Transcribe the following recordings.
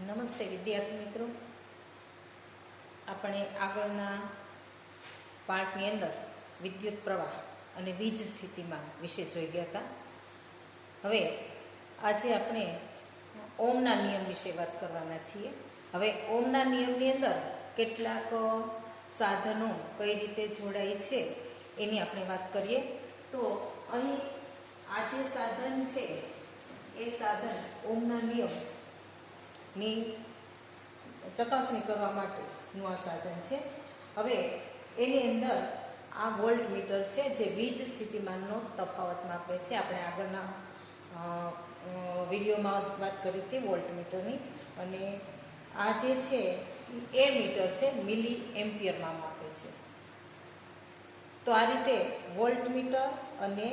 નમસ્તે વિદ્યાર્થી મિત્રો, આપણે આગળના પાઠની અંદર વિદ્યુત પ્રવાહ અને વીજ સ્થિતિમાન વિશે જોઈ ગયા હતા. હવે આજે આપણે ઓમના નિયમ વિશે વાત કરવાના છીએ. હવે ઓમના નિયમની અંદર કેટલાક સાધનો કઈ રીતે જોડાય છે એની આપણે વાત કરીએ. તો અહીં આ જે સાધન છે એ સાધન ઓમના નિયમ ની ચકાસણી કરવા માટેનું આ સાધન છે. હવે એની અંદર આ વોલ્ટ મીટર છે જે વીજ સ્થિતિમાનનો તફાવત માપે છે. આપણે આગળના વિડીયોમાં વાત કરી હતી વોલ્ટ મીટરની. અને આ જે છે એ મીટર છે, મિલી એમ્પિયરમાં માપે છે. તો આ રીતે વોલ્ટ મીટર અને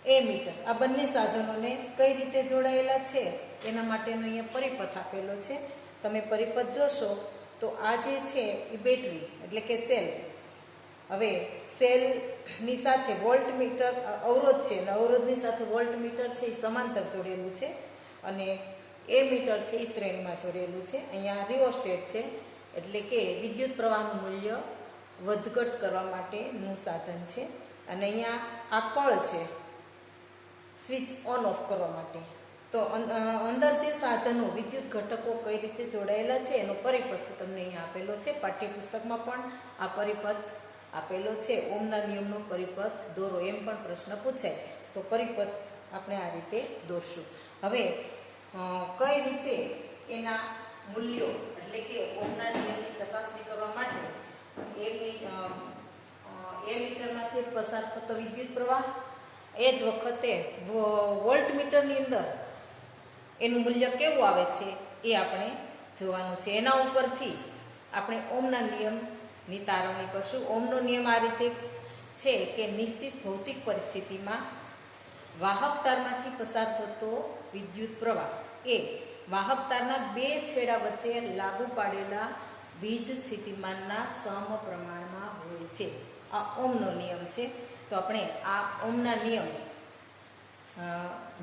એ મીટર આ બંને સાધનોને કઈ રીતે જોડાયેલા છે એના માટેનો અહીંયા પરિપથ આપેલો છે. તમે પરિપથ જોશો તો આ જે છે એ બેટરી એટલે કે સેલ. હવે સેલની સાથે વોલ્ટ મીટર અવરોધ છે અને અવરોધની સાથે વોલ્ટ મીટર છે એ સમાંતર જોડેલું છે અને એ મીટર છે એ શ્રેણીમાં જોડેલું છે. અહીંયા રિઓસ્ટેટ છે એટલે કે વિદ્યુત પ્રવાહનું મૂલ્ય વધઘટ કરવા માટેનું સાધન છે. અને અહીંયા આ કળ છે સ્વિચ ઓન ઓફ કરવા માટે. તો અંદર જે સાધનો વિદ્યુત ઘટકો કઈ રીતે જોડાયેલા છે એનો પરિપથ તમને અહીંયા આપેલો છે. પાઠ્યપુસ્તકમાં પણ આ પરિપથ આપેલો છે. ઓમના નિયમનો પરિપથ દોરો એમ પણ પ્રશ્ન પૂછાય તો પરિપથ આપણે આ રીતે દોરશું. હવે કઈ રીતે એના મૂલ્યો એટલે કે ઓમના નિયમની ચકાસણી કરવા માટે એ મીટરમાંથી પસાર થતો વિદ્યુત પ્રવાહ, એ જ વખતે વોલ્ટ મીટરની અંદર એનું મૂલ્ય કેવું આવે છે એ આપણે જોવાનું છે. એના ઉપરથી આપણે ઓમના નિયમની તારવણી કરશું. ઓમનો નિયમ આ રીતે છે કે નિશ્ચિત ભૌતિક પરિસ્થિતિમાં વાહક તારમાંથી પસાર થતો વિદ્યુત પ્રવાહ એ વાહક તારના બે છેડા વચ્ચે લાગુ પાડેલા વીજ સ્થિતિમાનના સમપ્રમાણમાં હોય છે. આ ઓમનો નિયમ છે. તો આપણે આ ઓમના નિયમ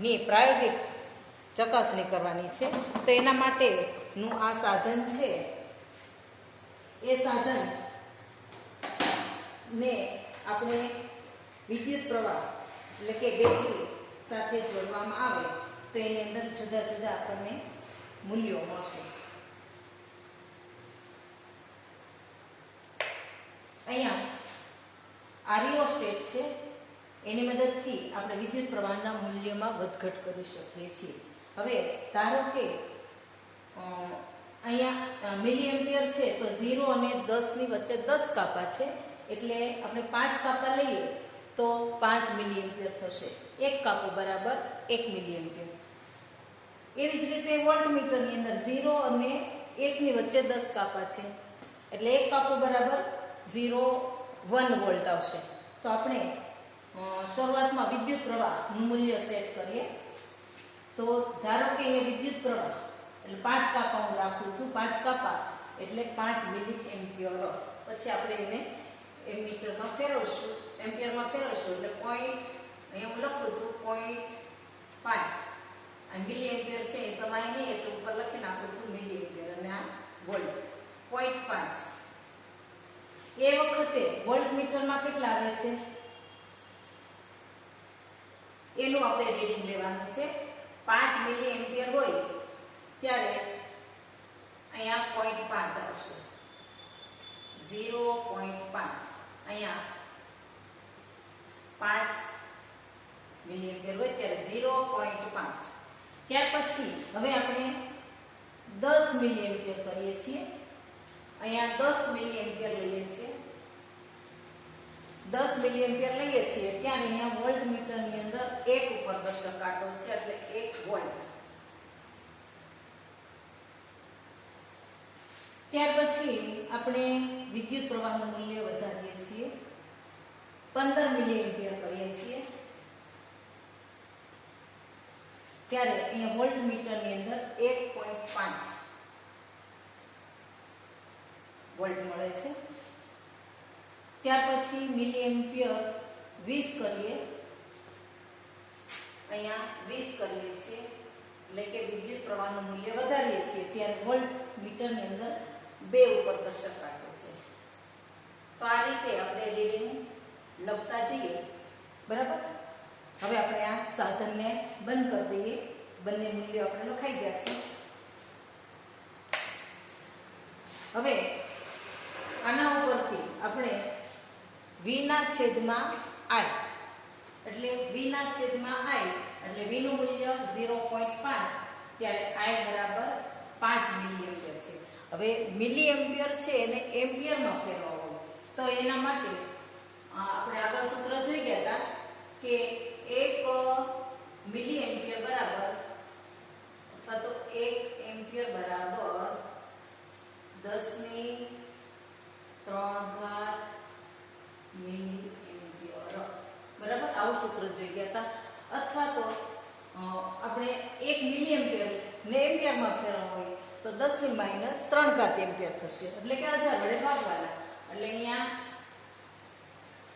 ની પ્રાયોગિક ચકાસણી કરવાની છે. તો એના માટેનું આ સાધન છે. એ સાધન ને આપણે વિદ્યુત પ્રવાહ એટલે કે બેટરી સાથે જોડવામાં આવે તો એની અંદર જુદા જુદા આપણને મૂલ્યો મળશે. અહીંયા આ રિઓસ્ટેટ છે, એની મદદથી આપણે વિદ્યુત પ્રવાહના મૂલ્યમાં વધઘટ કરી શકીએ છીએ. હવે ધારો કે અહીંયા મિલી એમ્પિયર છે તો 0 અને 10 ની વચ્ચે 10 કાપા છે એટલે આપણે 5 કાપા લઈએ તો 5 મિલી એમ્પિયર થશે. 1 કાપો બરાબર 1 મિલી એમ્પિયર. એવી જ રીતે વોલ્ટ મીટરની અંદર 0 અને 1 ની વચ્ચે 10 કાપા છે એટલે 1 કાપો બરાબર 0.1 વોલ્ટ આવશે. તો આપણે શરૂઆતમાં વિદ્યુત પ્રવાહનું મૂલ્ય સેટ કરીએ. તો ધારો કે એ વિદ્યુત પ્રવાહ એટલે 5 કાપા હું રાખું છું. 5 કાપા એટલે 5 મિલી એમ્પિયર. પછી આપણે એને એમ્પિયરમાં ફેરવશું એટલે પોઈન્ટ અહીંયા હું લખું છું 0.5. આ મિલી એમ્પિયર છે એ સમાય નહીં એટલે ઉપર લખી નાખું છું મિલી એમ્પિયર અને આ વોલ્ટ 0.5. એ વખતે વોલ્ટ મીટરમાં કેટલા આવે છે એનું આપણે રીડિંગ લેવાનું છે. 5 મિલી એમ્પિયર હોય ત્યારે અહીંયા 0.5 આવશે. 0.5 અહીંયા 5 મિલી એમ્પિયર હોય ત્યારે 0.5. ત્યાર પછી હવે આપણે 10 મિલી એમ્પિયર કરીએ છીએ. અહીંયા 10 મિલી એમ્પિયર લઈએ છીએ. 10 મિલી એમ્પિયર લઈએ છીએ ત્યારે અહીંયા વોલ્ટ મીટરની અંદર 1 ઉપર દર્શક કાંટો છે એટલે 1 વોલ્ટ. ત્યાર પછી આપણે વિદ્યુત પ્રવાહનું મૂલ્ય વધારીએ છીએ. 15 મિલી એમ્પિયર કરીએ છીએ ત્યારે અહીંયા વોલ્ટ મીટરની અંદર 1.5 વોલ્ટ મળે છે. ત્યાર પછી મિલી એમ્પિયર 20 કરીએ. અહીંયા 20 કરીએ છીએ એટલે કે વિદ્યુત પ્રવાહનું મૂલ્ય વધારીએ છીએ ત્યારે વોલ્ટમીટરની અંદર 2 ઉપર દર્શક રાખે છે. તો આ રીતે આપણે રીડિંગ લખતા જઈએ. બરાબર. હવે આપણે આ સાધનને બંધ કરી દઈએ. બંને મૂલ્યો આપણે લખાઈ ગયા છે. હવે આના ઉપરથી આપણે v ના છેદમાં i એટલે v ના છેદમાં i એટલે v નું મૂલ્ય 0.5 ત્યારે i બરાબર 5 મિલિએમ્પિયર છે. હવે મિલિએમ્પિયર છે એને એમ્પિયરમાં ફેરવવું તો એના માટે આપણે આગળ સૂત્ર જોઈ ગયા હતા કે 1 મિલિએમ્પિયર બરાબર અથવા તો 1 એમ્પિયર બરાબર 10 ની 3 મિલિએમ્પિયર. બરાબર. આવું સૂત્ર જોઈ ગયા હતા. અથવા તો આપણે 1 મિલિએમ્પિયર ને એમ્પિયરમાં ફેરવવું હોય તો 10 ની -3 એમ્પિયર થશે. એટલે કે 1000 વડે ભાગવાના. એટલે અહીંયા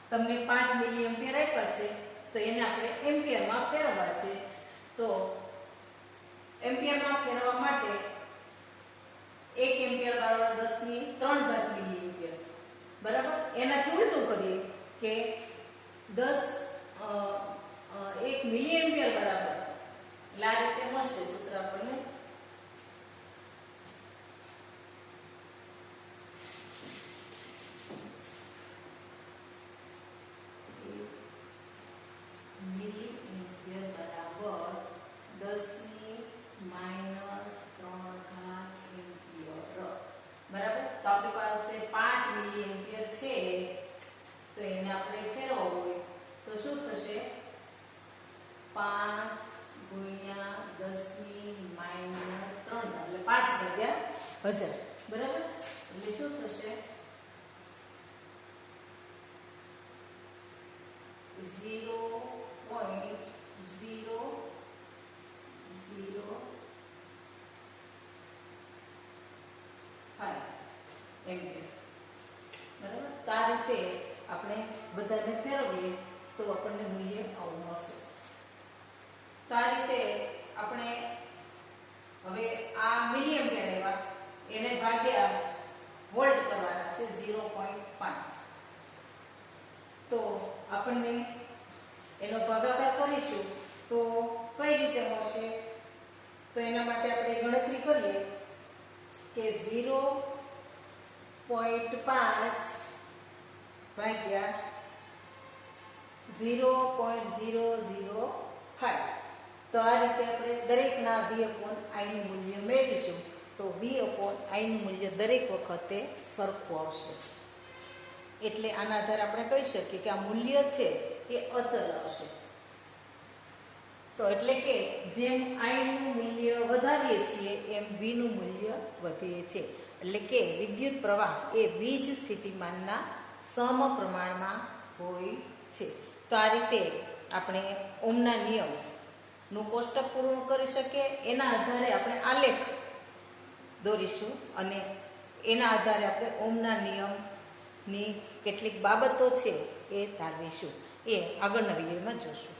તમને 5 મિલિએમ્પિયર આપ્યા છે તો એને આપણે એમ્પિયરમાં ફેરવવા છે. તો એમ્પિયરમાં ફેરવવા માટે 1 એમ્પિયર બરાબર 10 ની 3 મિલિએમ્પિયર. બરાબર. એનાથી ઉલટું કરીએ કે 1 મિલિએમ્પિયર બરાબર એટલે આ રીતે મળશે સૂત્ર આપણને. મિલિએમ્પિયર બરાબર 10 ની -3 એમ્પિયર. બરાબર. તો આપણી પાસે 5 મિલિએમ્પિયર છે તો એને આપણે ફેરવવું હોય તો શું થશે? 5 ગુણ્યા 10 ની -3 એટલે 5 ભાગ્યા 1000. બરાબર. એટલે શું થશે? 0.005 એમ્પિયર. બરાબર. તો આ રીતે આપણે બધાને ફેરવીએ તો આપણને મૂલ્ય આવું મળશે. તો આ રીતે આપણે હવે આ મિલિએમ્પિયર એવા એને ભાગ્યા વોલ્ટ કરવાના છે 0.5. તો આપણને એનો ભાગાકાર કરીશું તો કઈ રીતે મળશે? તો એના માટે આપણે ગણતરી કરીએ કે 0.5 ભાગ્યા 0.005. તો આ રીતે આપણે દરેકના v/i નું મૂલ્ય મેળવીશું. તો v/i નું મૂલ્ય દરેક વખતે સરખું આવશે. એટલે આના આધારે આપણે કહી શકીએ કે આ મૂલ્ય છે એ અચલ આવશે. તો એટલે કે જેમ i નું મૂલ્ય વધારીએ છીએ એમ v નું મૂલ્ય વધે છે. એટલે કે વિદ્યુત પ્રવાહ એ વીજ સ્થિતિમાનના સમપ્રમાણમાં હોય છે. તો આ રીતે આપણે ઓહમના નિયમનું કોષ્ટક પૂર્ણ કરી શકીએ. એના આધારે આપણે આલેખ દોરીશું અને એના આધારે આપણે ઓહમના નિયમની કેટલીક બાબતો છે એ તારવીશું. એ આગળના વિડીયોમાં જોશું.